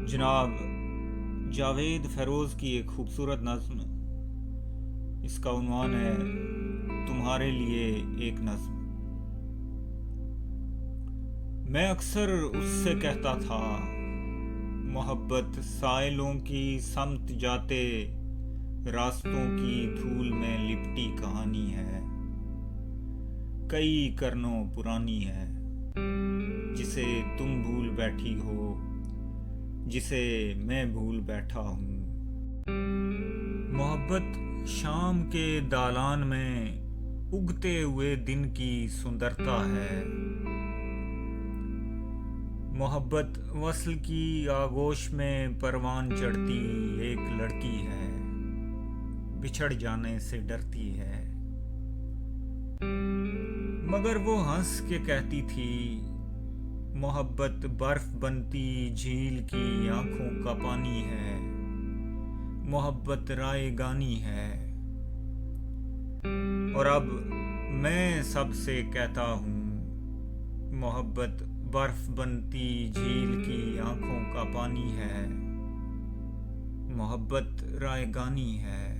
جناب جاوید فیروز کی ایک خوبصورت نظم، اس کا عنوان ہے تمہارے لیے ایک نظم۔ میں اکثر اس سے کہتا تھا محبت سائلوں کی سمت جاتے راستوں کی دھول میں لپٹی کہانی ہے، کئی کرنوں پرانی ہے، جسے تم بھول بیٹھی ہو، جسے میں بھول بیٹھا ہوں۔ محبت شام کے دالان میں اگتے ہوئے دن کی سندرتا ہے، محبت وصل کی آغوش میں پروان چڑھتی ایک لڑکی ہے، بچھڑ جانے سے ڈرتی ہے، مگر وہ ہنس کے کہتی تھی محبت برف بنتی جھیل کی آنکھوں کا پانی ہے، محبت رائے گانی ہے۔ اور اب میں سب سے کہتا ہوں محبت برف بنتی جھیل کی آنکھوں کا پانی ہے، محبت رائے گانی ہے۔